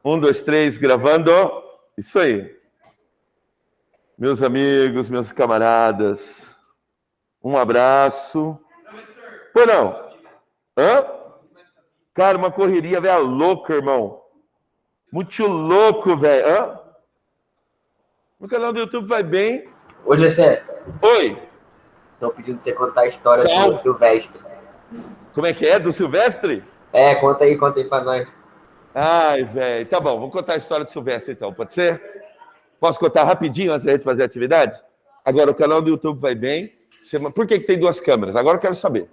Um, dois, três, gravando. Isso aí. Meus amigos, meus camaradas, um abraço. Pô, não? Hã? Cara, uma correria, velho, louca, irmão. Muito louco, velho. Hã? O canal do YouTube vai bem. Ô, Gessé. Oi. Estão pedindo pra você contar a história do Silvestre. Como é que é? Do Silvestre? Conta aí pra nós. Ai, velho. Tá bom, vamos contar a história do Silvestre então, pode ser? Posso contar rapidinho antes da gente fazer a atividade? Agora, o canal do YouTube vai bem. Por que tem duas câmeras? Agora eu quero saber.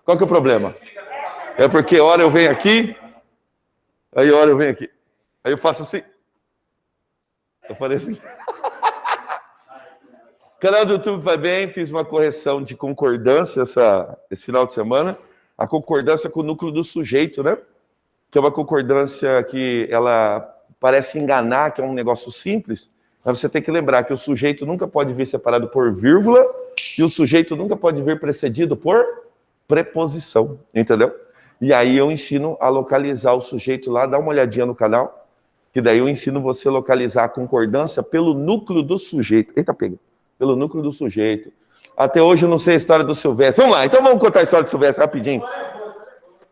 Qual que é o problema? É porque hora eu venho aqui, aí hora eu venho aqui. Aí eu faço assim. Eu falei assim. O canal do YouTube vai bem, fiz uma correção de concordância esse final de semana. A concordância com o núcleo do sujeito, né? Que é uma concordância que ela parece enganar, que é um negócio simples, mas você tem que lembrar que o sujeito nunca pode vir separado por vírgula e o sujeito nunca pode vir precedido por preposição, entendeu? E aí eu ensino a localizar o sujeito lá, dá uma olhadinha no canal, que daí eu ensino você a localizar a concordância pelo núcleo do sujeito. Eita, pega. Pelo núcleo do sujeito. Até hoje eu não sei a história do Silvestre. Vamos lá, então vamos contar a história do Silvestre rapidinho.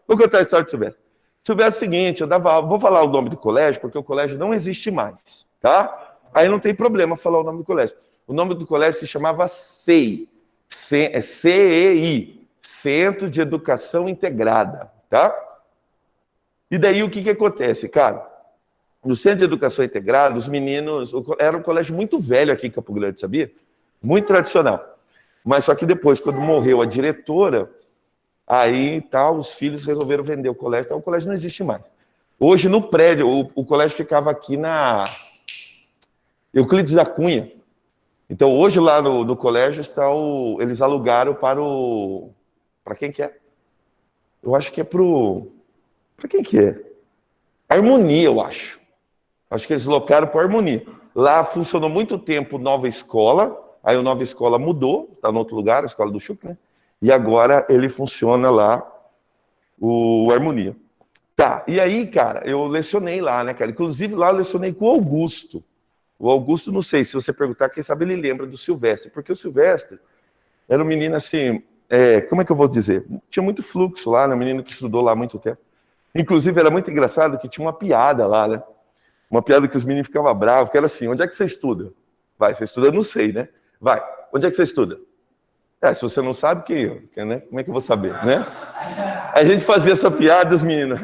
Vou contar a história do Silvestre. Silvestre é o seguinte, vou falar o nome do colégio, porque o colégio não existe mais, tá? Aí não tem problema falar o nome do colégio. O nome do colégio se chamava CEI, CEI, Centro de Educação Integrada, tá? E daí o que acontece, cara? No Centro de Educação Integrada, os meninos... Era um colégio muito velho aqui em Campo Grande, sabia? Muito tradicional. Mas só que depois, quando morreu a diretora... Aí, tal, os filhos resolveram vender o colégio, então o colégio não existe mais. Hoje, no prédio, o colégio ficava aqui na Euclides da Cunha. Então, hoje, lá no colégio, eles alugaram para quem que é? Eu acho que é para quem que é? Harmonia, eu acho. Acho que eles locaram para Harmonia. Lá funcionou muito tempo Nova Escola, aí o Nova Escola mudou, está em outro lugar, a Escola do Chuc, né? E agora ele funciona lá, o Harmonia. Tá, e aí, cara, eu lecionei lá, né, cara? Inclusive lá eu lecionei com o Augusto. O Augusto, não sei, se você perguntar, quem sabe ele lembra do Silvestre. Porque o Silvestre era um menino assim, como é que eu vou dizer? Tinha muito fluxo lá, né? Um menino que estudou lá há muito tempo. Inclusive era muito engraçado que tinha uma piada lá, né? Uma piada que os meninos ficavam bravos, que era assim, onde é que você estuda? Vai, você estuda? Não sei, né? Vai, onde é que você estuda? Se você não sabe, né? Como é que eu vou saber, né? A gente fazia essa piada, os meninos,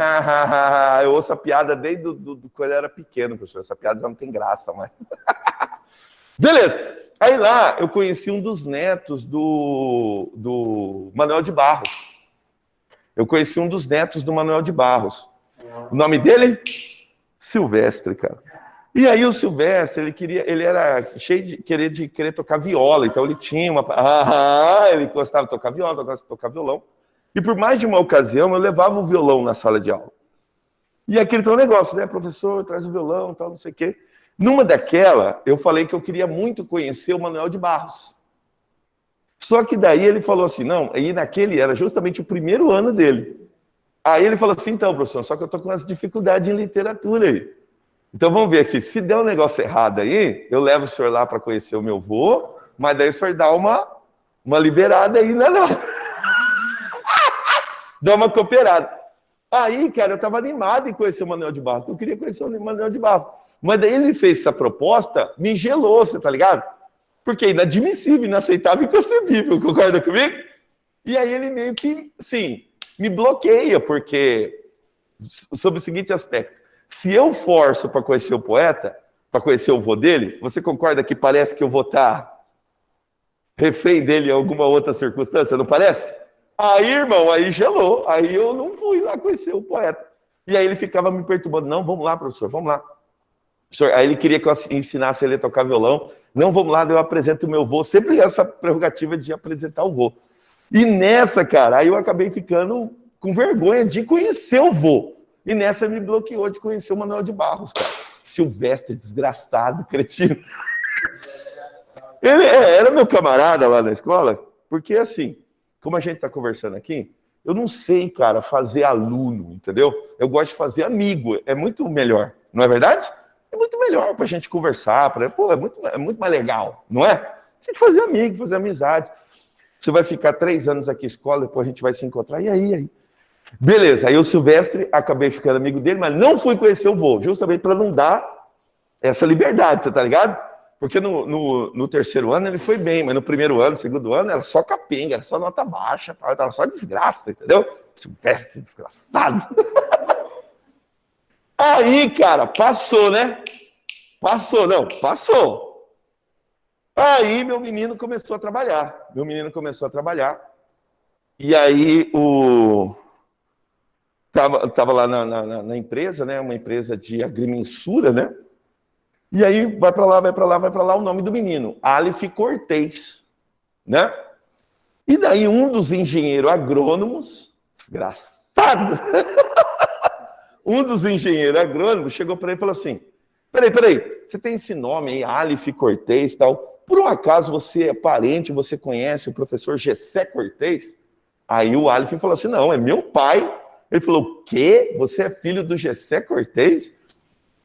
eu ouço a piada desde quando eu era pequeno, professor. Essa piada já não tem graça mais. Beleza. Aí lá eu conheci um dos netos do Manuel de Barros. Eu conheci um dos netos do Manuel de Barros. O nome dele? Silvestre, cara. E aí o Silvestre, ele era cheio de querer tocar viola, então ele tinha ele gostava de tocar viola, gostava de tocar violão. E por mais de uma ocasião eu levava o violão na sala de aula. E aquele tal negócio, né, professor, traz o violão, tal, não sei o quê. Numa daquela, eu falei que eu queria muito conhecer o Manuel de Barros. Só que daí ele falou assim, não, aí naquele era justamente o primeiro ano dele. Aí ele falou assim, então, professor, só que eu tô com umas dificuldades em literatura aí. Então vamos ver aqui, se der um negócio errado aí, eu levo o senhor lá para conhecer o meu vô, mas daí o senhor dá uma liberada aí, né? Não. Dá uma cooperada. Aí, cara, eu estava animado em conhecer o Manuel de Barros, eu queria conhecer o Manuel de Barros. Mas daí ele fez essa proposta, me gelou, você tá ligado? Porque é inadmissível, inaceitável e inconcebível, concorda comigo? E aí ele meio que, sim, me bloqueia, porque, sob o seguinte aspecto, se eu forço para conhecer o poeta, para conhecer o vô dele, você concorda que parece que eu vou estar refém dele em alguma outra circunstância, não parece? Aí, irmão, aí gelou. Aí eu não fui lá conhecer o poeta. E aí ele ficava me perturbando. Não, vamos lá, professor, vamos lá. Aí ele queria que eu ensinasse ele a tocar violão. Não, vamos lá, eu apresento o meu vô. Sempre essa prerrogativa de apresentar o vô. E nessa, cara, aí eu acabei ficando com vergonha de conhecer o vô. E nessa me bloqueou de conhecer o Manuel de Barros, cara. Silvestre, desgraçado, cretino. Ele era meu camarada lá na escola, porque assim, como a gente está conversando aqui, eu não sei, cara, fazer aluno, entendeu? eu gosto de fazer amigo, é muito melhor, não é verdade? É muito melhor para a gente conversar, é muito mais legal, não é? A gente fazer amigo, fazer amizade. Você vai ficar 3 anos aqui na escola, depois a gente vai se encontrar, e aí? Beleza, aí o Silvestre, acabei ficando amigo dele, mas não fui conhecer o vô, justamente para não dar essa liberdade, você tá ligado? Porque no terceiro ano ele foi bem, mas no primeiro ano, segundo ano, era só capenga, era só nota baixa, era só desgraça, entendeu? Silvestre, desgraçado. Aí, cara, passou, né? Passou. Aí meu menino começou a trabalhar. E aí tava lá na empresa, né? Uma empresa de agrimensura, né? E aí vai para lá o nome do menino, Aleph Cortez, né? E daí um dos engenheiros agrônomos, desgraçado, um dos engenheiros agrônomos chegou para ele e falou assim, peraí, você tem esse nome aí, Aleph Cortez e tal, por um acaso você é parente, você conhece o professor Gessé Cortez? Aí o Aleph falou assim, não, é meu pai. Ele falou, o quê? Você é filho do Gessé Cortez?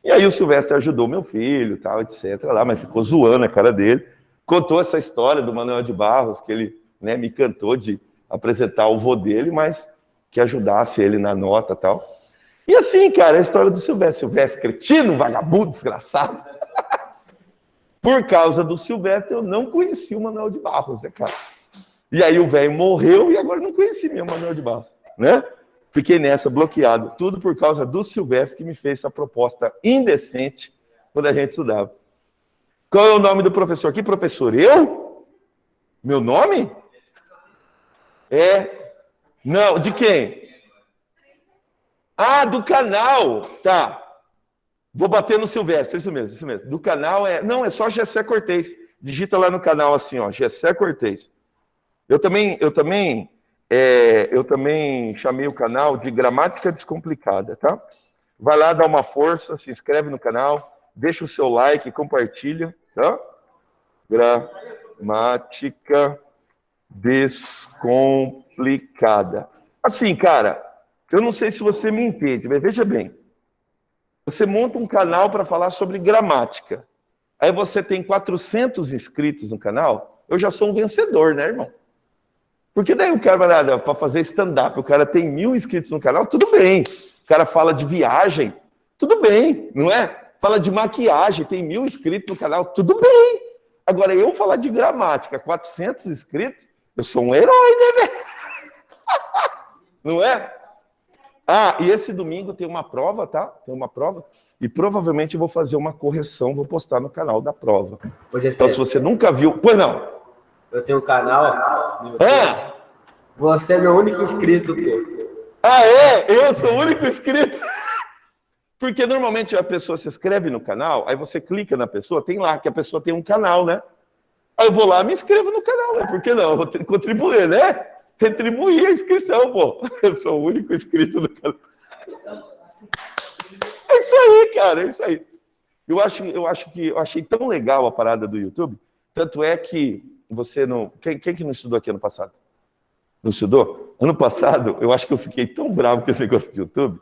E aí o Silvestre ajudou meu filho, tal, etc. lá, mas ficou zoando a cara dele. Contou essa história do Manuel de Barros, que ele, né, me cantou de apresentar o vô dele, mas que ajudasse ele na nota e tal. E assim, cara, a história do Silvestre. Silvestre cretino, vagabundo, desgraçado. Por causa do Silvestre, eu não conheci o Manuel de Barros, né, cara? E aí o velho morreu e agora não conheci mesmo o Manuel de Barros, né? Fiquei nessa, bloqueado. Tudo por causa do Silvestre, que me fez essa proposta indecente quando a gente estudava. Qual é o nome do professor aqui? Professor, eu? Meu nome? Não, de quem? Ah, do canal. Tá. Vou bater no Silvestre, isso mesmo. Do canal não, é só Gessé Cortez. Digita lá no canal assim, ó, Gessé Cortez. Eu também chamei o canal de Gramática Descomplicada, tá? Vai lá, dá uma força, se inscreve no canal, deixa o seu like, compartilha, tá? Gramática Descomplicada. Assim, cara, eu não sei se você me entende, mas veja bem. Você monta um canal para falar sobre gramática. Aí você tem 400 inscritos no canal, eu já sou um vencedor, né, irmão? Porque daí o cara, para fazer stand-up, o cara tem 1000 inscritos no canal, tudo bem. O cara fala de viagem, tudo bem, não é? Fala de maquiagem, tem 1000 inscritos no canal, tudo bem. Agora, eu falar de gramática, 400 inscritos, eu sou um herói, né, velho? Não é? Ah, e esse domingo tem uma prova, tá? Tem uma prova. E provavelmente eu vou fazer uma correção, vou postar no canal da prova. Então, se você nunca viu... Pois não. Eu tenho um canal. Você é meu único inscrito, pô. Ah, é? Eu sou o único inscrito? Porque normalmente a pessoa se inscreve no canal, aí você clica na pessoa, tem lá que a pessoa tem um canal, né? Aí eu vou lá e me inscrevo no canal, né? Por que não? Eu vou contribuir, né? Retribuir a inscrição, pô. Eu sou o único inscrito do canal. É isso aí, cara, é isso aí. Eu achei tão legal a parada do YouTube, tanto é que você não... Quem que não estudou aqui ano passado? Não estudou? Ano passado, eu acho que eu fiquei tão bravo com esse negócio de YouTube,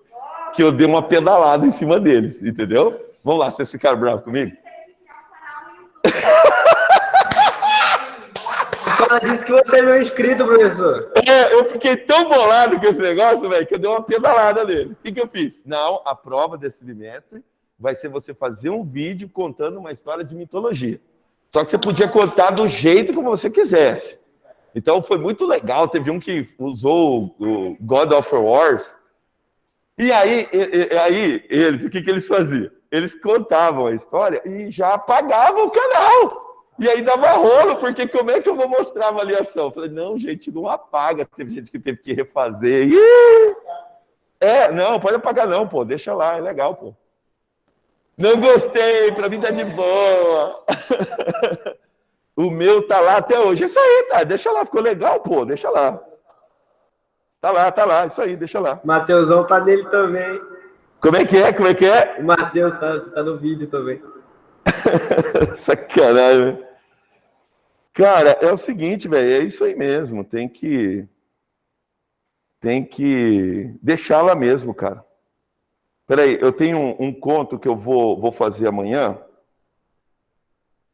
que eu dei uma pedalada em cima deles, entendeu? Vamos lá, vocês ficaram bravos comigo? Ela disse que você é meu inscrito, professor. Eu fiquei tão bolado com esse negócio, velho, que eu dei uma pedalada nele. O que eu fiz? Não, a prova desse bimestre vai ser você fazer um vídeo contando uma história de mitologia. Só que você podia contar do jeito como você quisesse. Então foi muito legal. Teve um que usou o God of Wars. E aí eles, o que eles faziam? Eles contavam a história e já apagavam o canal. E aí dava rolo, porque como é que eu vou mostrar a avaliação? Eu falei, não, gente, não apaga. Teve gente que teve que refazer. Não, pode apagar não, pô. Deixa lá, é legal, pô. Não gostei, pra mim tá de boa. O meu tá lá até hoje. Isso aí, tá. Deixa lá, ficou legal, pô. Deixa lá. Tá lá, isso aí, deixa lá. Mateusão tá nele também. Como é que é? O Mateus tá no vídeo também. Sacanagem, né? Cara, é o seguinte, velho, é isso aí mesmo. Tem que deixar lá mesmo, cara. Peraí, eu tenho um conto que eu vou fazer amanhã.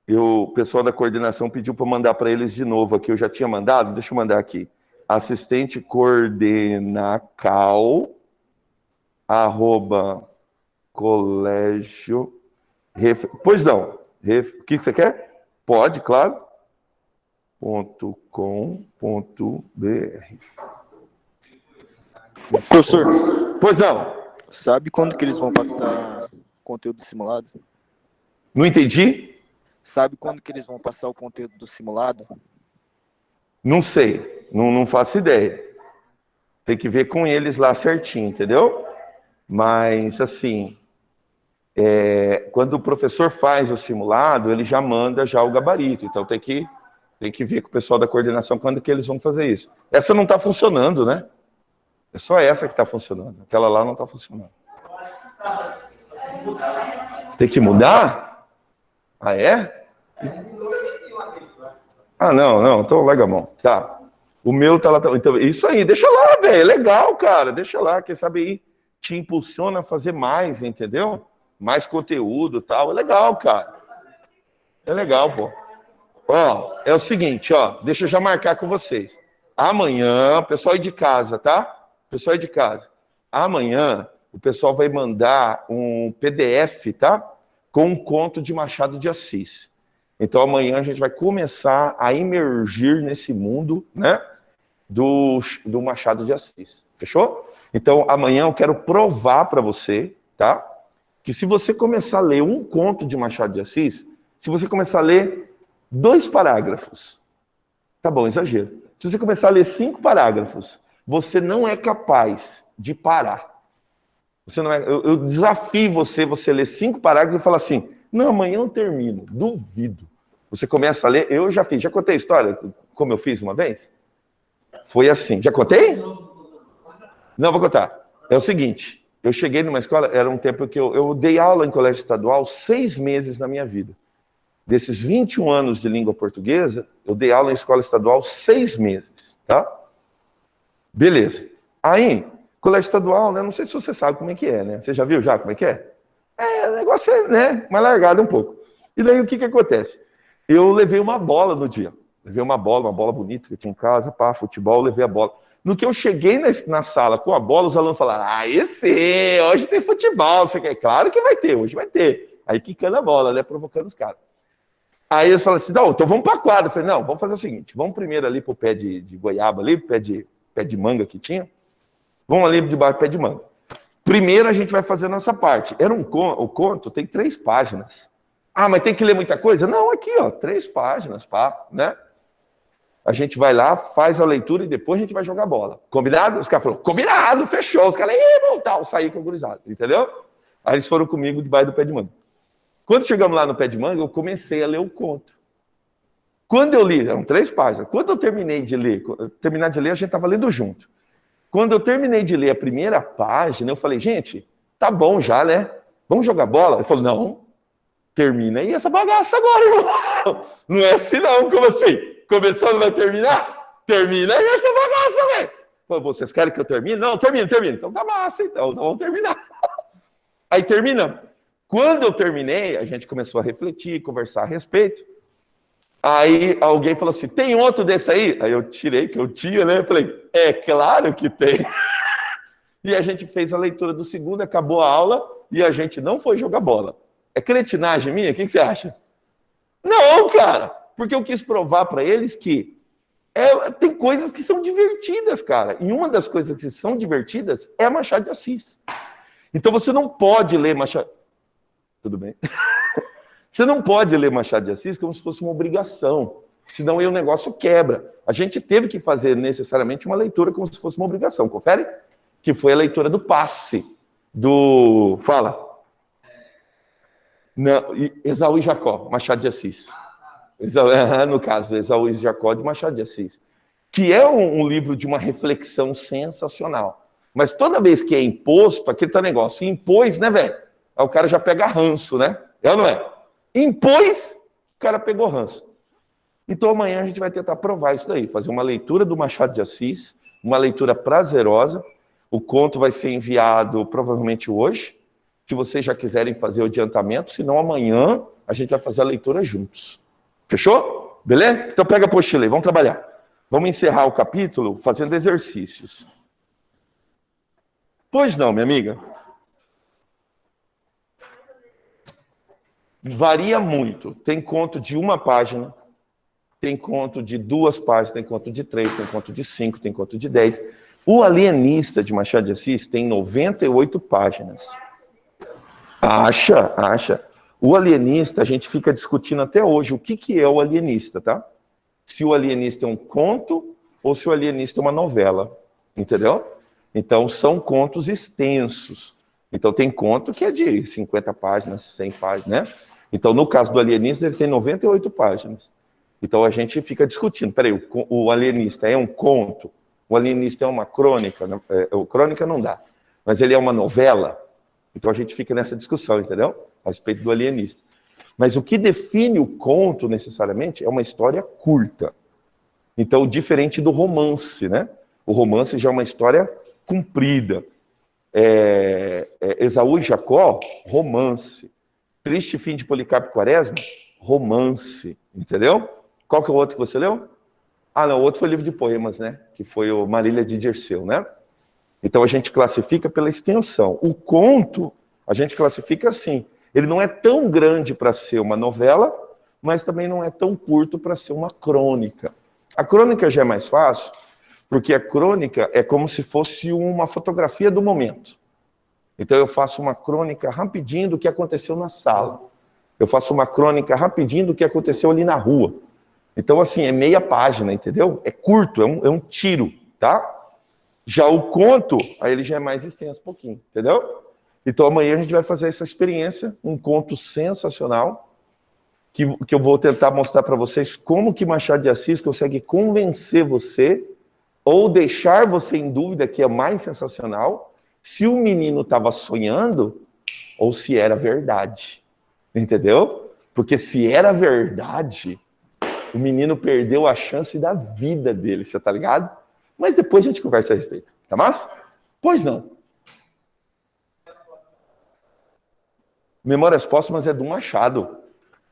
O pessoal da coordenação pediu para mandar para eles de novo aqui. Eu já tinha mandado, deixa eu mandar aqui. Assistente coordenacal, @colégio. Pois não. O que você quer? Pode, claro. .com.br. Professor, Pois não. sabe quando que eles vão passar conteúdo simulado? Não entendi? Sabe quando que eles vão passar o conteúdo do simulado? Não sei. Não faço ideia. Tem que ver com eles lá certinho, entendeu? Mas, assim, quando o professor faz o simulado, ele já manda já o gabarito. Então, tem que ver com o pessoal da coordenação quando que eles vão fazer isso. Essa não está funcionando, né? É só essa que está funcionando. Aquela lá não está funcionando. Tem que mudar? Ah, é? Ah, não. Então larga a mão. Tá. O meu tá lá. Então, isso aí, deixa lá, velho. É legal, cara. Deixa lá. Quem sabe aí te impulsiona a fazer mais, entendeu? Mais conteúdo e tal. É legal, cara. É legal, pô. Ó, é o seguinte, ó. Deixa eu já marcar com vocês. Amanhã, pessoal aí de casa, tá? Pessoal aí de casa. Amanhã, o pessoal vai mandar um PDF, tá? Com um conto de Machado de Assis. Então, amanhã a gente vai começar a imergir nesse mundo, né? Do Machado de Assis. Fechou? Então, amanhã eu quero provar para você, tá? Que se você começar a ler um conto de Machado de Assis, se você começar a ler 2 parágrafos, tá bom, exagero. Se você começar a ler 5 parágrafos, você não é capaz de parar. Você não é, eu desafio você ler 5 parágrafos e falar assim, não, amanhã eu termino. Duvido. Você começa a ler, eu já fiz. Já contei a história, como eu fiz uma vez? Foi assim. Já contei? Não, vou contar. É o seguinte, eu cheguei numa escola, era um tempo que eu dei aula em colégio estadual 6 meses na minha vida. Desses 21 anos de língua portuguesa, eu dei aula em escola estadual 6 meses, tá? Beleza. Aí, colégio estadual, né? Não sei se você sabe como é que é, né? Você já viu já como é que é? O negócio é, né? Mais largado um pouco. E daí, o que acontece? Eu levei uma bola no dia. Levei uma bola bonita que eu tinha em casa, futebol, levei a bola. No que eu cheguei na sala com a bola, os alunos falaram, esse, hoje tem futebol, você quer? Claro que vai ter, hoje vai ter. Aí, quicando a bola, né? Provocando os caras. Aí eles falaram assim, não, então vamos para a quadra. Eu falei, não, vamos fazer o seguinte, vamos primeiro ali para o pé de goiaba ali, pé de manga que tinha. Vamos ali debaixo do pé de manga. Primeiro a gente vai fazer a nossa parte. O conto tem 3 páginas. Ah, mas tem que ler muita coisa? Não, aqui, ó, 3 páginas, né? A gente vai lá, faz a leitura e depois a gente vai jogar bola. Combinado? Os caras falaram, combinado, fechou. Os caras, tal, saí com o gurizado, entendeu? Aí eles foram comigo debaixo do pé de manga. Quando chegamos lá no pé de manga, eu comecei a ler o conto. Quando eu li, eram 3 páginas. Quando eu terminar de ler, a gente estava lendo junto. Quando eu terminei de ler a primeira página, eu falei, gente, tá bom já, né? Vamos jogar bola? Ele falou, não, termina aí essa bagaça agora, irmão. Não é assim não, como assim? Começou, não vai terminar? Termina aí essa bagaça, velho. Vocês querem que eu termine? Não, termina. Então tá massa, então vamos terminar. Aí terminamos. Quando eu terminei, a gente começou a refletir, conversar a respeito. Aí alguém falou assim, tem outro desse aí? Aí eu tirei, que eu tinha, né? Eu falei, é claro que tem. E a gente fez a leitura do segundo, acabou a aula e a gente não foi jogar bola. É cretinagem minha? O que você acha? Não, cara. Porque eu quis provar para eles que tem coisas que são divertidas, cara. E uma das coisas que são divertidas é Machado de Assis. Então você não pode ler Machado... Tudo bem? Você não pode ler Machado de Assis como se fosse uma obrigação, senão aí o negócio quebra. A gente teve que fazer necessariamente uma leitura como se fosse uma obrigação, confere? Que foi a leitura do passe, do... Fala. Não, Esaú e Jacó, Machado de Assis. No caso, Esaú e Jacó de Machado de Assis. Que é um livro de uma reflexão sensacional. Mas toda vez que é imposto, aquele tá negócio, impôs, né, velho? Aí o cara já pega ranço, né? É ou não é? Impôs, o cara pegou ranço. Então amanhã a gente vai tentar provar isso daí, fazer uma leitura do Machado de Assis, uma leitura prazerosa. O conto vai ser enviado provavelmente hoje, se vocês já quiserem fazer o adiantamento, senão amanhã a gente vai fazer a leitura juntos. Fechou? Beleza? Então pega a apostila aí, vamos trabalhar. Vamos encerrar o capítulo fazendo exercícios. Pois não, minha amiga. Varia muito. Tem conto de 1 página, tem conto de 2 páginas, tem conto de 3, tem conto de 5, tem conto de 10. O Alienista de Machado de Assis tem 98 páginas. Acha. O Alienista, a gente fica discutindo até hoje o que é o Alienista, tá? Se o Alienista é um conto ou se o Alienista é uma novela, entendeu? Então, são contos extensos. Então, tem conto que é de 50 páginas, 100 páginas, né? Então, no caso do Alienista, ele tem 98 páginas. Então, a gente fica discutindo. Peraí, o Alienista é um conto? O Alienista é uma crônica? Crônica não dá. Mas ele é uma novela? Então, a gente fica nessa discussão, entendeu? A respeito do Alienista. Mas o que define o conto, necessariamente, é uma história curta. Então, diferente do romance, né? O romance já é uma história comprida. Esaú e Jacó, romance. Triste Fim de Policarpo e Quaresma, romance. Entendeu? Qual que é o outro que você leu? Ah, não, o outro foi livro de poemas, né? Que foi o Marília de Dirceu, né? Então, a gente classifica pela extensão. O conto, a gente classifica assim. Ele não é tão grande para ser uma novela, mas também não é tão curto para ser uma crônica. A crônica já é mais fácil, porque a crônica é como se fosse uma fotografia do momento. Então eu faço uma crônica rapidinho do que aconteceu na sala. Eu faço uma crônica rapidinho do que aconteceu ali na rua. Então, assim, é meia página, entendeu? É curto, é um tiro, tá? Já o conto, aí ele já é mais extenso um pouquinho, entendeu? Então amanhã a gente vai fazer essa experiência, um conto sensacional, que eu vou tentar mostrar para vocês como que Machado de Assis consegue convencer você, ou deixar você em dúvida, que é mais sensacional, se o menino estava sonhando, ou se era verdade. Entendeu? Porque se era verdade, o menino perdeu a chance da vida dele, você tá ligado? Mas depois a gente conversa a respeito, tá massa? Pois não. Memórias Póstumas é do Machado.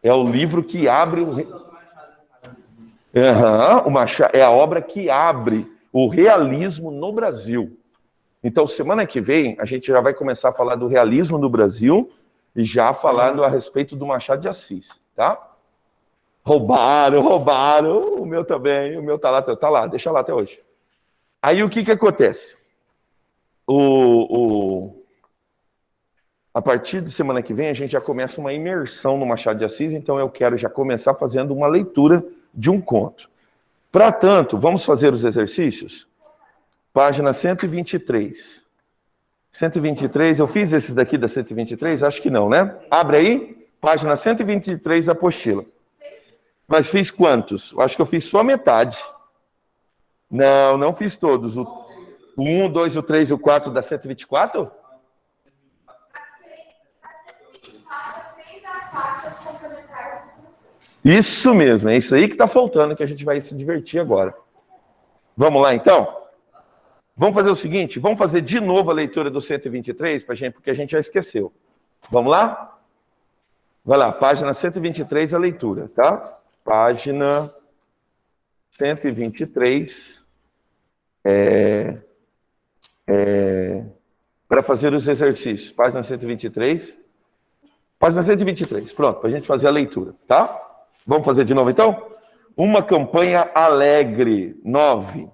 É o livro que abre o Machado, é a obra que abre o realismo no Brasil. Então, semana que vem, a gente já vai começar a falar do realismo no Brasil e já falando a respeito do Machado de Assis, tá? Roubaram, o meu também, o meu tá lá, deixa lá até hoje. Aí o que acontece? A partir de semana que vem, a gente já começa uma imersão no Machado de Assis, então eu quero já começar fazendo uma leitura de um conto. Para tanto, vamos fazer os exercícios? Página 123. 123, eu fiz esses daqui da 123? Acho que não, né? Abre aí, página 123, apostila. Mas fiz quantos? Acho que eu fiz só a metade. Não, não fiz todos. O 1, o 2, o 3 e o 4 da 124? Isso mesmo, é isso aí que está faltando, que a gente vai se divertir agora. Vamos lá, então? Vamos fazer o seguinte, vamos fazer de novo a leitura do 123, porque a gente já esqueceu. Vamos lá? Vai lá, página 123, a leitura, tá? Página 123, para fazer os exercícios. Página 123. Página 123, pronto, para a gente fazer a leitura, tá? Vamos fazer de novo, então? Uma campanha alegre, 9.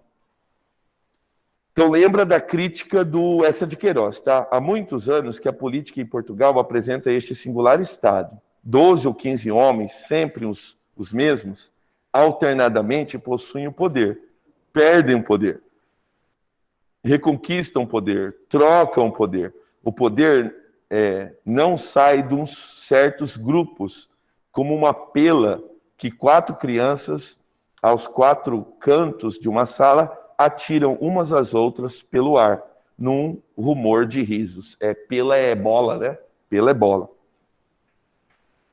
Então, lembra da crítica do Eça de Queiroz, tá? Há muitos anos que a política em Portugal apresenta este singular estado. 12 ou 15 homens, sempre os mesmos, alternadamente possuem o poder, perdem o poder, reconquistam o poder, trocam o poder. O poder não sai de uns certos grupos, como uma pela que 4 crianças, aos 4 cantos de uma sala, atiram umas às outras pelo ar, num rumor de risos. Pela é bola, né? Pela é bola.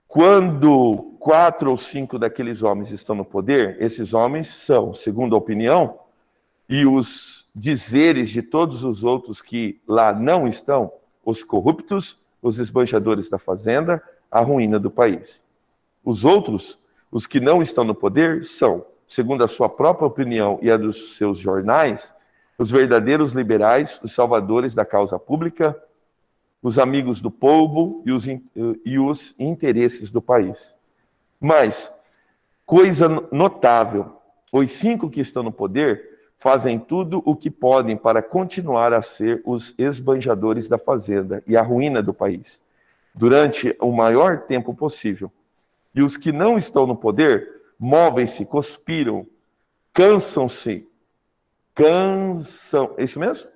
Quando 4 ou 5 daqueles homens estão no poder, esses homens são, segundo a opinião, e os dizeres de todos os outros que lá não estão, os corruptos, os esbanjadores da fazenda, a ruína do país. Os outros, os que não estão no poder, são, segundo a sua própria opinião e a dos seus jornais, os verdadeiros liberais, os salvadores da causa pública, os amigos do povo e os interesses do país. Mas, coisa notável, os 5 que estão no poder fazem tudo o que podem para continuar a ser os esbanjadores da fazenda e a ruína do país, durante o maior tempo possível. E os que não estão no poder movem-se, conspiram, cansam-se, é isso mesmo?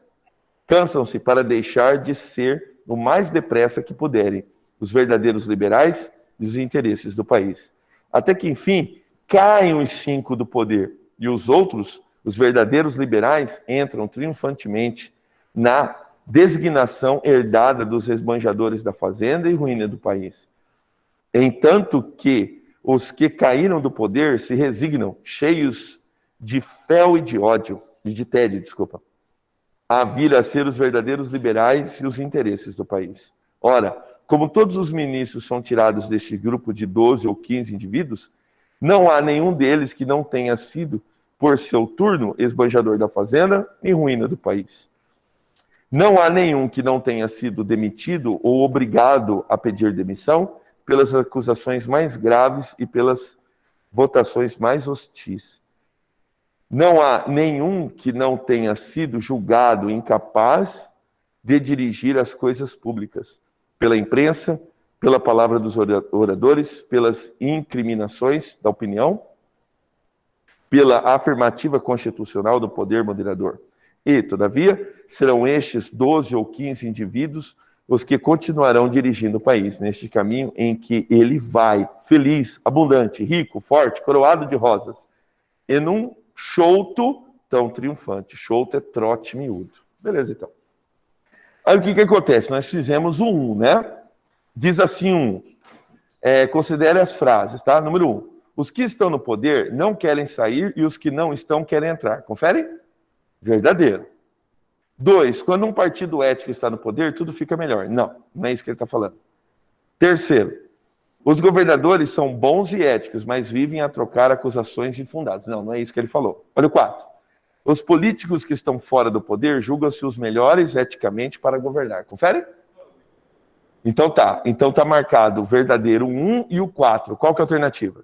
Cansam-se para deixar de ser o mais depressa que puderem os verdadeiros liberais e os interesses do país. Até que, enfim, caem os 5 do poder e os outros, os verdadeiros liberais, entram triunfantemente na designação herdada dos esbanjadores da fazenda e ruína do país. Entanto que os que caíram do poder se resignam, cheios de fel e de ódio, e de tédio, a vir a ser os verdadeiros liberais e os interesses do país. Ora, como todos os ministros são tirados deste grupo de 12 ou 15 indivíduos, não há nenhum deles que não tenha sido, por seu turno, esbanjador da fazenda e ruína do país. Não há nenhum que não tenha sido demitido ou obrigado a pedir demissão pelas acusações mais graves e pelas votações mais hostis. Não há nenhum que não tenha sido julgado incapaz de dirigir as coisas públicas, pela imprensa, pela palavra dos oradores, pelas incriminações da opinião, pela afirmativa constitucional do poder moderador. E, todavia, serão estes 12 ou 15 indivíduos os que continuarão dirigindo o país neste caminho em que ele vai, feliz, abundante, rico, forte, coroado de rosas, e num chouto tão triunfante. Chouto é trote miúdo. Beleza, então. Aí o que acontece? Nós fizemos o 1, né? Diz assim considere as frases, tá? Número 1. Os que estão no poder não querem sair e os que não estão querem entrar. Confere? Verdadeiro. 2. Quando um partido ético está no poder, tudo fica melhor. Não, não é isso que ele está falando. Terceiro. Os governadores são bons e éticos, mas vivem a trocar acusações infundadas. Não, não é isso que ele falou. Olha o 4. Os políticos que estão fora do poder julgam-se os melhores eticamente para governar. Confere? Então tá marcado o verdadeiro 1 e o 4. Qual que é a alternativa?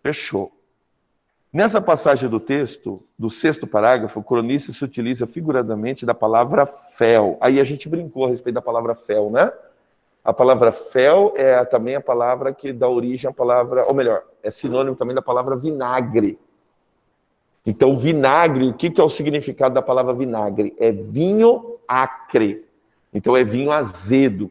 Fechou. Nessa passagem do texto, do 6º parágrafo, o cronista se utiliza figuradamente da palavra fel. Aí a gente brincou a respeito da palavra fel, né? A palavra fel é também a palavra que dá origem à palavra, ou melhor, é sinônimo também da palavra vinagre. Então, vinagre, o que é o significado da palavra vinagre? É vinho acre. Então, é vinho azedo.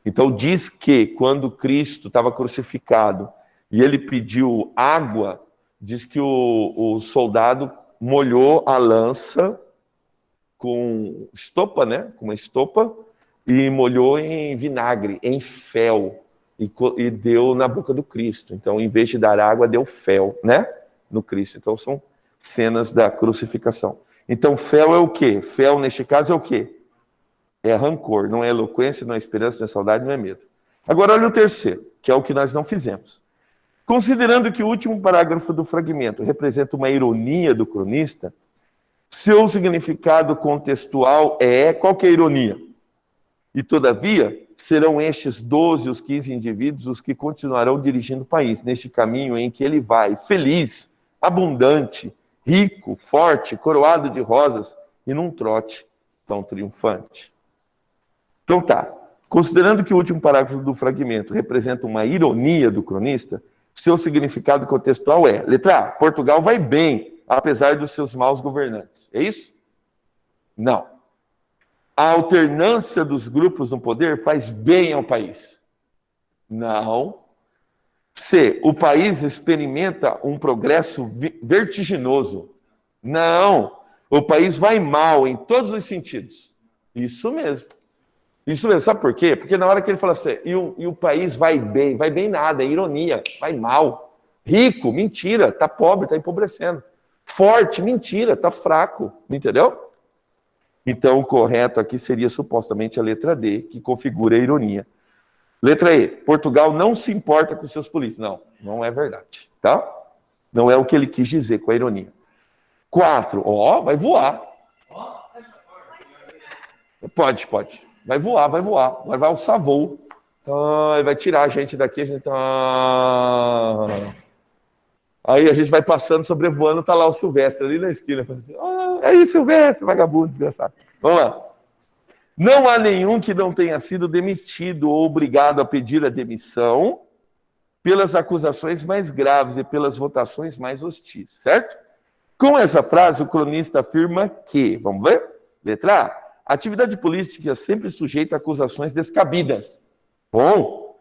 Então, diz que quando Cristo estava crucificado e ele pediu água, diz que o soldado molhou a lança com estopa, né? Com uma estopa, e molhou em vinagre, em fel, e deu na boca do Cristo. Então, em vez de dar água, deu fel, né? No Cristo. Então, são cenas da crucificação. Então, fel é o quê? Fel, neste caso, é o quê? É rancor, não é eloquência, não é esperança, não é saudade, não é medo. Agora, olha o terceiro, que é o que nós não fizemos. Considerando que o último parágrafo do fragmento representa uma ironia do cronista, seu significado contextual qual que é a ironia? E, todavia, serão estes 12, os 15 indivíduos, os que continuarão dirigindo o país, neste caminho em que ele vai, feliz, abundante, rico, forte, coroado de rosas, e num trote tão triunfante. Então tá, considerando que o último parágrafo do fragmento representa uma ironia do cronista, seu significado contextual é, letra A, Portugal vai bem, apesar dos seus maus governantes. É isso? Não. A alternância dos grupos no poder faz bem ao país. Não. C, o país experimenta um progresso vertiginoso. Não. O país vai mal em todos os sentidos. Isso mesmo. Isso mesmo. Sabe por quê? Porque na hora que ele fala assim, e o país vai bem nada, é ironia, vai mal. Rico, mentira, tá pobre, tá empobrecendo. Forte, mentira, tá fraco. Entendeu? Então, o correto aqui seria supostamente a letra D, que configura a ironia. Letra E, Portugal não se importa com seus políticos. Não, não é verdade, tá? Não é o que ele quis dizer com a ironia. 4, ó, vai voar. Pode. Vai voar. Agora vai alçar voo. Ele vai tirar a gente daqui, a gente tá... Aí a gente vai passando, sobrevoando, tá lá o Silvestre ali na esquina. Assim, é isso, Silvestre, vagabundo, desgraçado. Vamos lá. Não há nenhum que não tenha sido demitido ou obrigado a pedir a demissão pelas acusações mais graves e pelas votações mais hostis, certo? Com essa frase, o cronista afirma que, vamos ver? Letra A, a atividade política é sempre sujeita a acusações descabidas. Bom,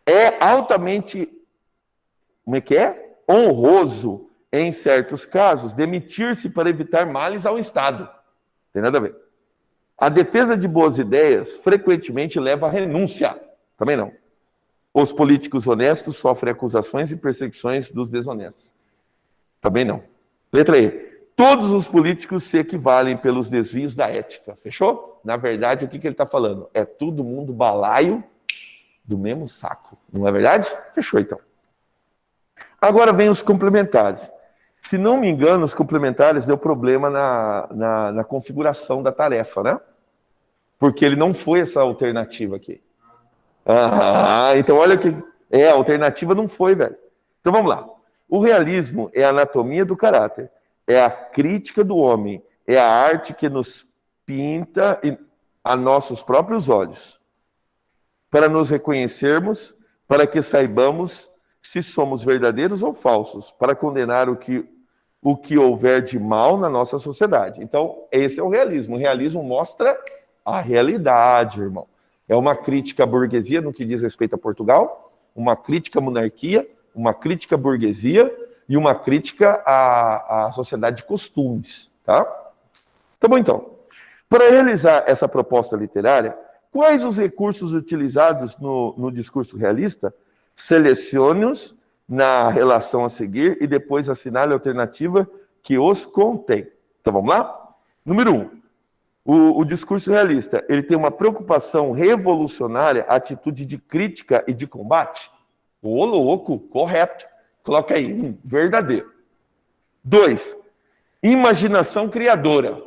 é altamente, como é que é? Honroso, em certos casos, demitir-se para evitar males ao Estado. Tem nada a ver. A defesa de boas ideias frequentemente leva à renúncia. Também não. Os políticos honestos sofrem acusações e perseguições dos desonestos. Também não. Letra E. Todos os políticos se equivalem pelos desvios da ética. Fechou? Na verdade, o que ele está falando? É todo mundo balaio do mesmo saco. Não é verdade? Fechou, então. Agora vem os complementares. Se não me engano, os complementares deu problema na configuração da tarefa, né? Porque ele não foi essa alternativa aqui. Então olha que... a alternativa não foi, velho. Então vamos lá. O realismo é a anatomia do caráter, é a crítica do homem, é a arte que nos pinta a nossos próprios olhos, para nos reconhecermos, para que saibamos se somos verdadeiros ou falsos, para condenar o que houver de mal na nossa sociedade. Então, esse é o realismo. O realismo mostra a realidade, irmão. É uma crítica à burguesia no que diz respeito a Portugal, uma crítica à monarquia, uma crítica à burguesia e uma crítica à sociedade de costumes, tá? Tá bom, então. Para realizar essa proposta literária, quais os recursos utilizados no discurso realista? Selecione-os na relação a seguir e depois assinale a alternativa que os contém. Então, vamos lá? Número 1. O discurso realista, ele tem uma preocupação revolucionária, atitude de crítica e de combate? Ô, louco, correto. Coloca aí, verdadeiro. 2. Imaginação criadora.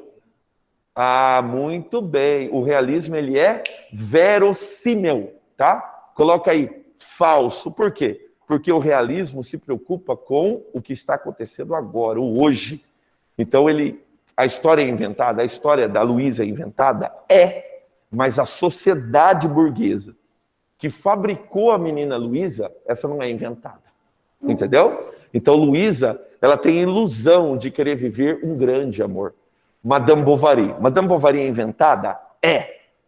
Muito bem. O realismo, ele é verossímil, tá? Coloca aí, falso. Por quê? Porque o realismo se preocupa com o que está acontecendo agora, o hoje. Então, a história é inventada, a história da Luísa é inventada? Mas a sociedade burguesa que fabricou a menina Luísa, essa não é inventada. Entendeu? Então, Luísa, ela tem a ilusão de querer viver um grande amor. Madame Bovary. Madame Bovary é inventada?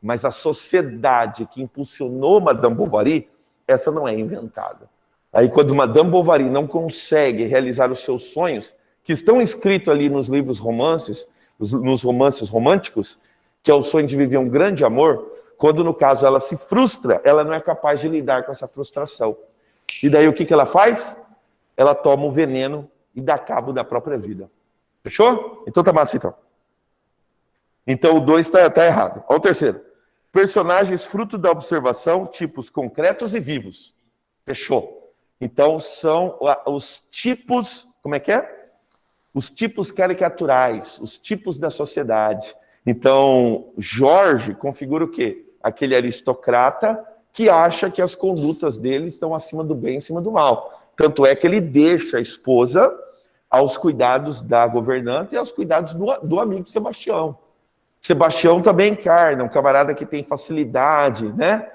Mas a sociedade que impulsionou Madame Bovary, essa não é inventada. Aí, quando Madame Bovary não consegue realizar os seus sonhos, que estão escritos ali nos livros romances, nos romances românticos, que é o sonho de viver um grande amor, quando, no caso, ela se frustra, ela não é capaz de lidar com essa frustração. E daí, o que ela faz? Ela toma o veneno e dá cabo da própria vida. Fechou? Então tá massa, então. Então o 2 tá errado. Olha o terceiro. Personagens fruto da observação, tipos concretos e vivos. Fechou. Então são os tipos, como é que é? Os tipos caricaturais, os tipos da sociedade. Então, Jorge configura o quê? Aquele aristocrata que acha que as condutas dele estão acima do bem e acima do mal. Tanto é que ele deixa a esposa aos cuidados da governanta e aos cuidados do amigo Sebastião. Sebastião também encarna um camarada que tem facilidade, né,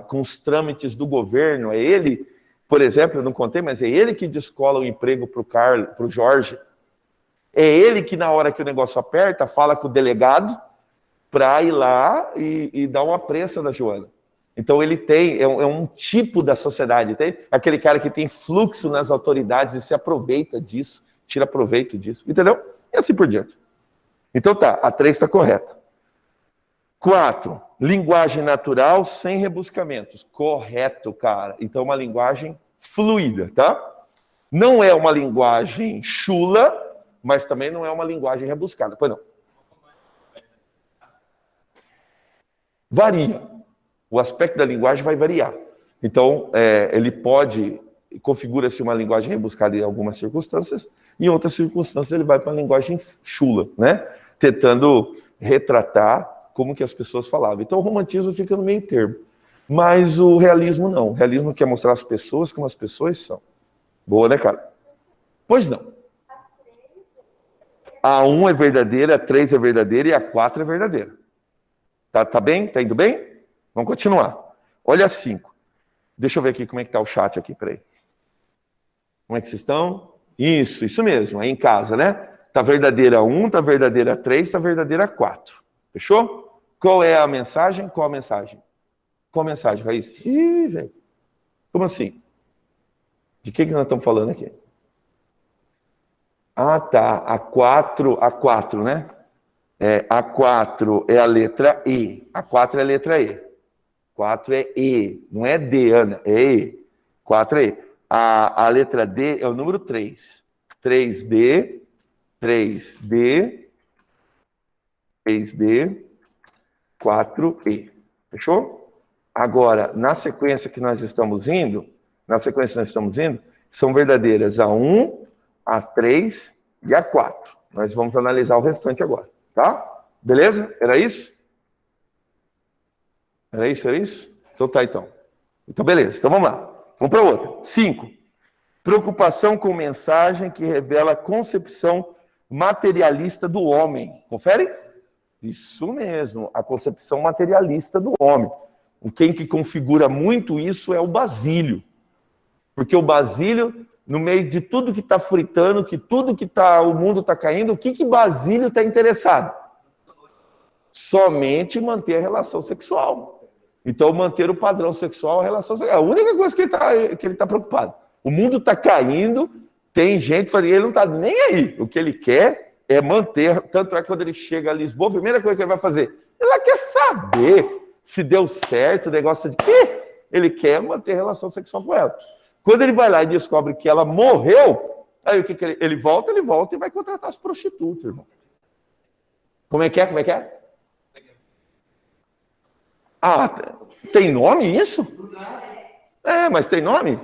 com os trâmites do governo. É ele, por exemplo, eu não contei, mas é ele que descola o emprego para o Jorge. É ele que, na hora que o negócio aperta, fala com o delegado para ir lá e dar uma prensa na Joana. Então ele é um tipo da sociedade, tem aquele cara que tem fluxo nas autoridades e se aproveita disso, tira proveito disso, entendeu? E assim por diante. Então tá, a 3 está correta. 4, linguagem natural sem rebuscamentos. Correto, cara. Então uma linguagem fluida, tá? Não é uma linguagem chula, mas também não é uma linguagem rebuscada. Pois não. Varia. o aspecto da linguagem vai variar. Então, ele pode, configura-se uma linguagem rebuscada em algumas circunstâncias, e em outras circunstâncias ele vai para a linguagem chula, né? Tentando retratar como que as pessoas falavam. Então, o romantismo fica no meio termo. Mas o realismo não. O realismo quer mostrar as pessoas como as pessoas são. Boa, né, cara? Pois não. A 1 é verdadeira, a 3 é verdadeira e a 4 é verdadeira. Tá bem? Tá indo bem? Vamos continuar. Olha a 5. Deixa eu ver aqui como é que tá o chat aqui, peraí. Como é que vocês estão? Isso mesmo, aí em casa, né? Tá verdadeira 1, tá verdadeira 3, tá verdadeira 4. Fechou? Qual é a mensagem? Qual a mensagem? Qual a mensagem, Raíssa? Ih, velho. Como assim? De que nós estamos falando aqui? Ah, tá. A 4, né? A 4 é a letra E. A 4 é a letra E. 4 é E. Não é D, Ana. É E. 4 é E. A letra D é o número 3. 3D, 3D, 3D, 4E. Fechou? Agora, na sequência que nós estamos indo, são verdadeiras a 1, a 3 e a 4. Nós vamos analisar o restante agora, tá? Beleza? Era isso? Era isso? Então tá, então. Então, beleza. Então, vamos lá. Vamos para outra. 5. Preocupação com mensagem que revela a concepção materialista do homem. Confere? Isso mesmo, a concepção materialista do homem. Quem que configura muito isso é o Basílio. Porque o Basílio, no meio de tudo que está fritando, que tudo que o mundo está caindo, o que Basílio está interessado? Somente manter a relação sexual. Então, manter o padrão sexual, a relação sexual. É a única coisa que ele tá preocupado. O mundo está caindo, tem gente, ele não está nem aí. O que ele quer é manter, tanto é que quando ele chega a Lisboa, a primeira coisa que ele vai fazer, ele quer saber se deu certo, o negócio de quê? Ele quer manter relação sexual com ela. Quando ele vai lá e descobre que ela morreu, aí o que ele volta e vai contratar as prostitutas, irmão. Como é que é? Ah, tem nome isso? Mas tem nome?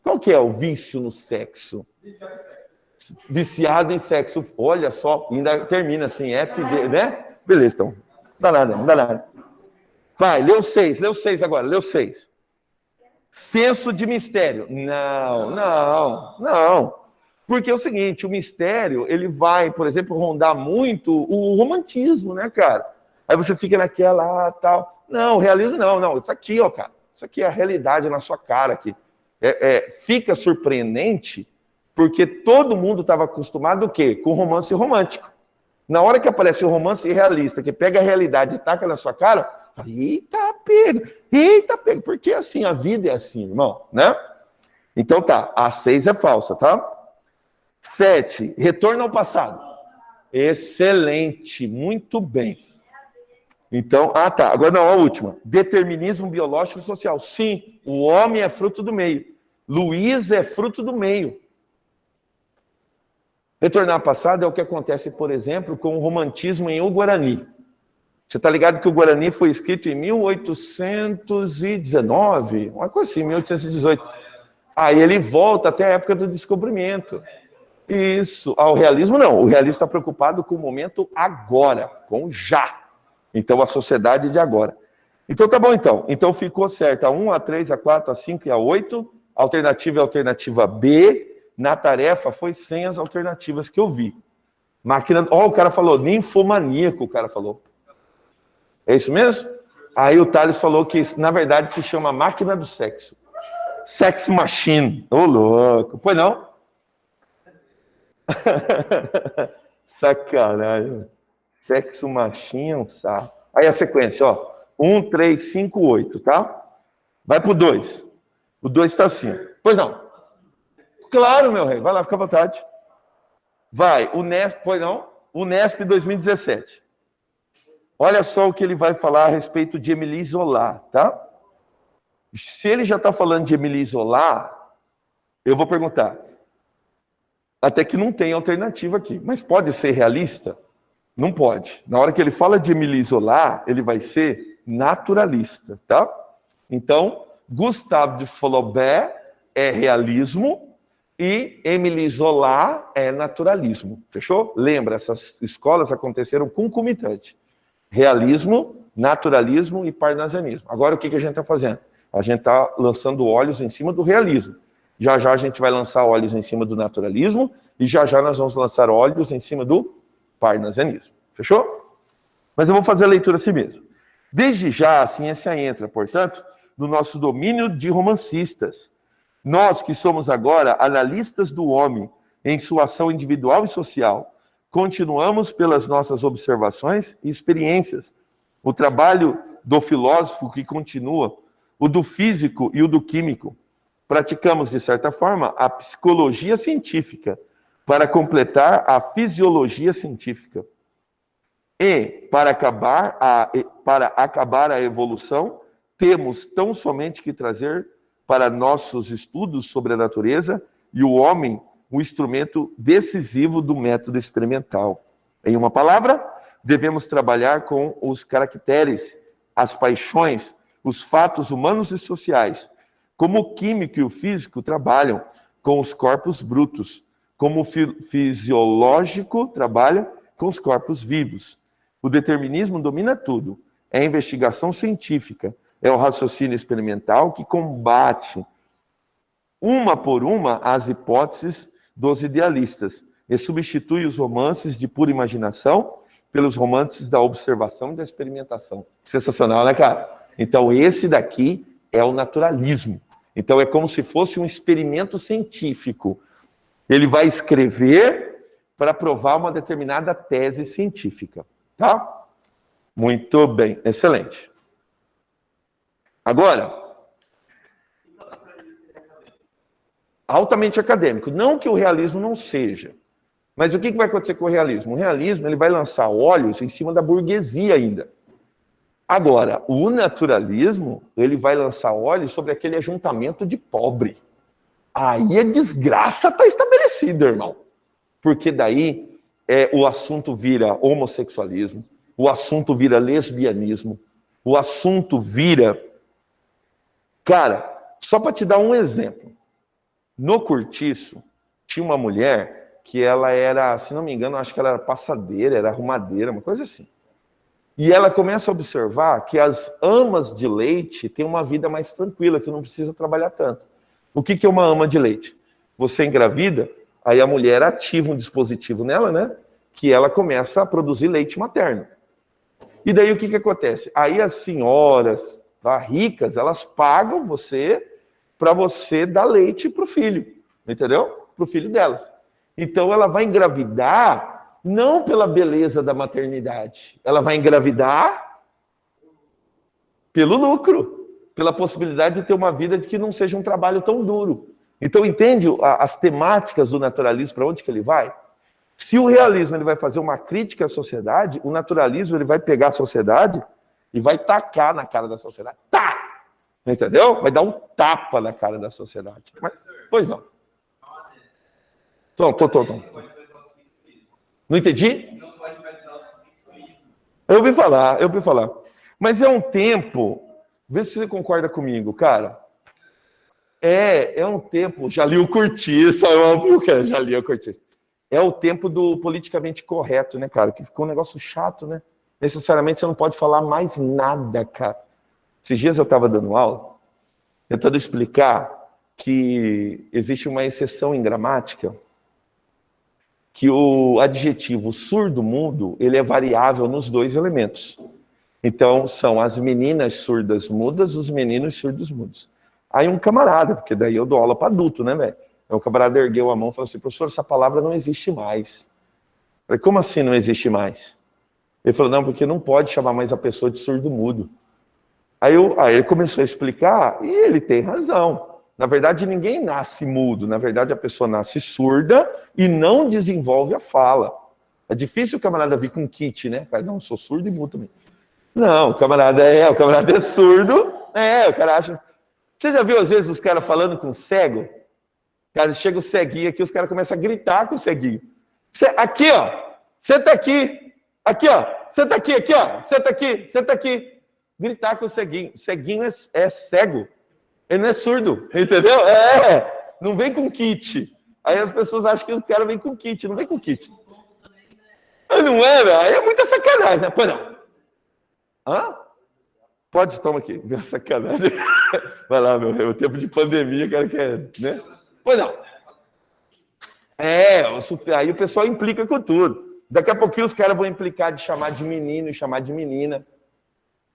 Qual que é o vício no sexo? Viciado em sexo. Olha só, ainda termina assim, FD, né? Beleza, então. Não dá nada. Vai, leu 6 agora, leu 6. Senso de mistério. Não. Porque é o seguinte, o mistério, ele vai, por exemplo, rondar muito o romantismo, né, cara? Aí você fica naquela, tal. Não, o realismo não. Isso aqui, ó, cara. Isso aqui é a realidade na sua cara aqui. Fica surpreendente, porque todo mundo estava acostumado o quê? Com romance romântico. Na hora que aparece o romance realista, que pega a realidade e taca na sua cara, eita, pega, porque assim, a vida é assim, irmão, né? Então tá, a 6 é falsa, tá? 7, retorno ao passado. Excelente, muito bem. Então, tá, agora não, a última. Determinismo biológico e social. Sim, o homem é fruto do meio. Luiz é fruto do meio. Retornar ao passado é o que acontece, por exemplo, com o romantismo em O Guarani. Você está ligado que o Guarani foi escrito em 1819, uma coisa assim, 1818. Aí ele volta até a época do descobrimento. Isso. O realismo não. O realismo está preocupado com o momento agora, com já. Então, a sociedade de agora. Então, tá bom, então. Então, ficou certo a 1, a 3, a 4, a 5 e a 8. A alternativa é a alternativa B. Na tarefa, foi sem as alternativas que eu vi. Máquina... o cara falou, ninfomaníaco, o cara falou. É isso mesmo? Aí o Thales falou que, na verdade, se chama máquina do sexo. Sex machine. Ô, louco. Pois não? Sacanagem. Sexo machine é um saco. Aí a sequência, ó. 1, 3, 5, 8, tá? Vai pro 2. O 2 está assim. Pois não. Claro, meu rei. Vai lá, fica à vontade. Vai. O Nesp, pois não? O Nesp 2017. Olha só o que ele vai falar a respeito de Émile Zola, tá? Se ele já está falando de Émile Zola, eu vou perguntar. Até que não tem alternativa aqui. Mas pode ser realista? Não pode. Na hora que ele fala de Émile Zola, ele vai ser naturalista, tá? Então, Gustave de Flaubert é realismo e Émile Zola é naturalismo. Fechou? Lembra, essas escolas aconteceram concomitante. Realismo, naturalismo e parnasianismo. Agora, o que a gente está fazendo? A gente está lançando olhos em cima do realismo. Já a gente vai lançar olhos em cima do naturalismo e já nós vamos lançar olhos em cima do parnasianismo. Fechou? Mas eu vou fazer a leitura assim mesmo. Desde já, a ciência entra, portanto, no nosso domínio de romancistas. Nós que somos agora analistas do homem em sua ação individual e social, continuamos pelas nossas observações e experiências. O trabalho do filósofo que continua, o do físico e o do químico. Praticamos, de certa forma, a psicologia científica para completar a fisiologia científica. E, para acabar a evolução, temos tão somente que trazer para nossos estudos sobre a natureza e o homem o instrumento decisivo do método experimental. Em uma palavra, devemos trabalhar com os caracteres, as paixões, os fatos humanos e sociais, como o químico e o físico trabalham com os corpos brutos, como o fisiológico trabalha com os corpos vivos. O determinismo domina tudo. É a investigação científica, é o raciocínio experimental que combate, uma por uma, as hipóteses dos idealistas e substitui os romances de pura imaginação pelos romances da observação e da experimentação. Sensacional, né, cara? Então, esse daqui é o naturalismo. Então, é como se fosse um experimento científico. Ele vai escrever para provar uma determinada tese científica. Tá? Muito bem, excelente. Agora, altamente acadêmico. Não que o realismo não seja. Mas o que vai acontecer com o realismo? O realismo ele vai lançar olhos em cima da burguesia ainda. Agora, o naturalismo, ele vai lançar olhos sobre aquele ajuntamento de pobre. Aí a desgraça está estabelecida, irmão. Porque daí o assunto vira homossexualismo, o assunto vira lesbianismo, o assunto vira... Cara, só para te dar um exemplo. No Cortiço, tinha uma mulher que ela era, se não me engano, acho que ela era passadeira, era arrumadeira, uma coisa assim. E ela começa a observar que as amas de leite têm uma vida mais tranquila, que não precisa trabalhar tanto. O que é uma ama de leite? Você engravida, aí a mulher ativa um dispositivo nela, né? Que ela começa a produzir leite materno. E daí o que acontece? Aí as senhoras ricas, elas pagam você para você dar leite para o filho, entendeu? Para o filho delas. Então ela vai engravidar não pela beleza da maternidade, ela vai engravidar pelo lucro, pela possibilidade de ter uma vida que não seja um trabalho tão duro. Então entende as temáticas do naturalismo, para onde que ele vai? Se o realismo ele vai fazer uma crítica à sociedade, o naturalismo ele vai pegar a sociedade e vai tacar na cara da sociedade. Tá! Entendeu? Vai dar um tapa na cara da sociedade. Mas, pois não. Tô. Não entendi? Não pode pensar o fixismo. Eu ouvi falar. Mas é um tempo, vê se você concorda comigo, cara. É um tempo, já li o Cortiço, já li o Cortiço. É o tempo do politicamente correto, né, cara? Que ficou um negócio chato, né? Necessariamente você não pode falar mais nada, cara. Esses dias eu estava dando aula, tentando explicar que existe uma exceção em gramática, que o adjetivo surdo-mudo, ele é variável nos dois elementos. Então, são as meninas surdas mudas, os meninos surdos mudos. Aí um camarada, porque daí eu dou aula para adulto, né, velho? Aí o camarada ergueu a mão e falou assim, professor, essa palavra não existe mais. Eu falei, como assim não existe mais? Ele falou, não, porque não pode chamar mais a pessoa de surdo-mudo. Aí ele começou a explicar, e ele tem razão. Na verdade, ninguém nasce mudo. Na verdade, a pessoa nasce surda e não desenvolve a fala. É difícil o camarada vir com kit, né? Cara, não, sou surdo e mudo também. Não, o camarada é surdo. O cara acha... Você já viu, às vezes, os caras falando com cego? Cara, chega o ceguinho aqui, os caras começam a gritar com o ceguinho. Aqui, ó. Senta aqui. Aqui, ó. Senta aqui, ó. Senta aqui. gritar com o ceguinho. O ceguinho é cego, ele não é surdo, entendeu? Não vem com kit. Aí as pessoas acham que os caras vêm com kit, não vem com kit. Não é, velho? Aí é muita sacanagem, né? Pois não. Hã? Pode, toma aqui. Sacanagem. Vai lá, meu rei. O tempo de pandemia, cara, quer, né? Pois não. Aí o pessoal implica com tudo. Daqui a pouquinho os caras vão implicar de chamar de menino e chamar de menina.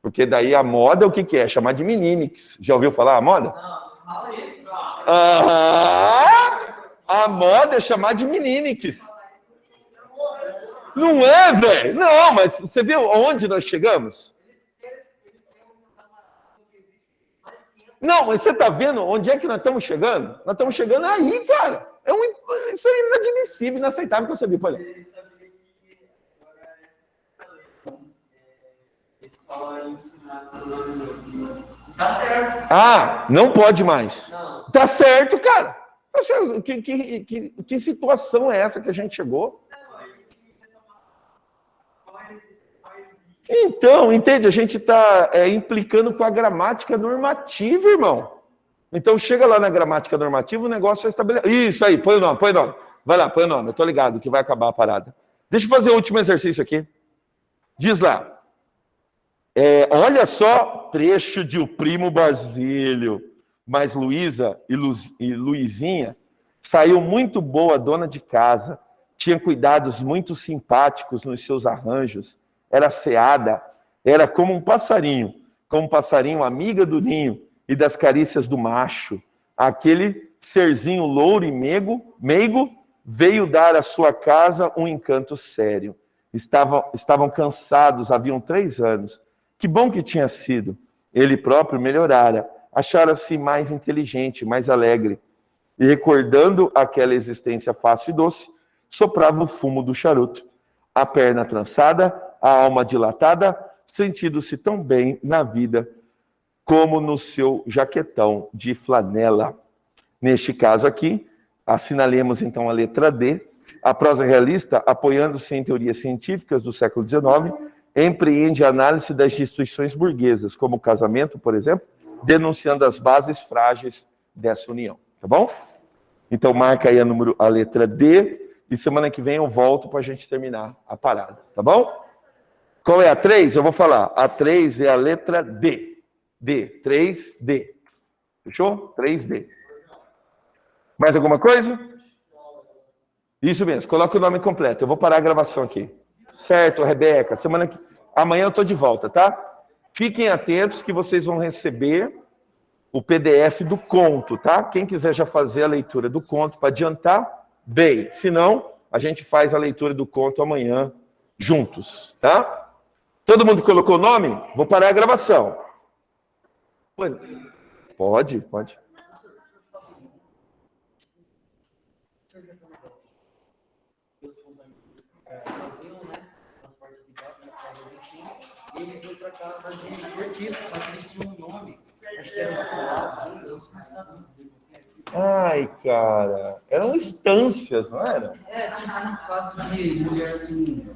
Porque daí a moda, o que é? Chamar de meninix. Já ouviu falar a moda? Não, fala isso. A moda é chamar de meninix. Não é, velho? Não, mas você viu onde nós chegamos? Não, mas você está vendo onde é que nós estamos chegando? Nós estamos chegando aí, cara. Isso é inadmissível, inaceitável que você viu. Olha. Tá certo. Não pode mais. Não. Tá certo, cara. Que situação é essa que a gente chegou? Então, entende? A gente está implicando com a gramática normativa, irmão. Então, chega lá na gramática normativa, o negócio é estabelecido. Isso aí, põe o nome. Vai lá, põe o nome. Eu tô ligado que vai acabar a parada. Deixa eu fazer o último exercício aqui. Diz lá. Olha só, trecho de O Primo Basílio. Mas Luísa e Luizinha saiu muito boa dona de casa. Tinha cuidados muito simpáticos nos seus arranjos. Era ceada, era como um passarinho amiga do ninho e das carícias do macho. Aquele serzinho louro e meigo veio dar à sua casa um encanto sério. Estavam cansados, haviam 3 anos. Que bom que tinha sido. Ele próprio melhorara, achara-se mais inteligente, mais alegre. E recordando aquela existência fácil e doce, soprava o fumo do charuto. A perna trançada, a alma dilatada, sentindo-se tão bem na vida como no seu jaquetão de flanela. Neste caso aqui, assinalemos então a letra D. A prosa realista, apoiando-se em teorias científicas do século XIX, empreende a análise das instituições burguesas, como o casamento, por exemplo, denunciando as bases frágeis dessa união. Tá bom? Então marca aí a letra D, e semana que vem eu volto para a gente terminar a parada. Tá bom? Qual é a 3? Eu vou falar. A 3 é a letra D. D. 3D. Fechou? 3D. Mais alguma coisa? Isso mesmo. Coloca o nome completo. Eu vou parar a gravação aqui. Certo, Rebeca. Amanhã eu estou de volta, tá? Fiquem atentos que vocês vão receber o PDF do conto, tá? Quem quiser já fazer a leitura do conto para adiantar, bem. Se não, a gente faz a leitura do conto amanhã juntos, tá? Todo mundo colocou o nome? Vou parar a gravação. Pode. E ele foi para casa de esportista, só que eles tinham um nome. Acho que era o eu não sabia dizer o que é. Ai, cara. Eram instâncias, não era? Tinha umas casas de mulher assim.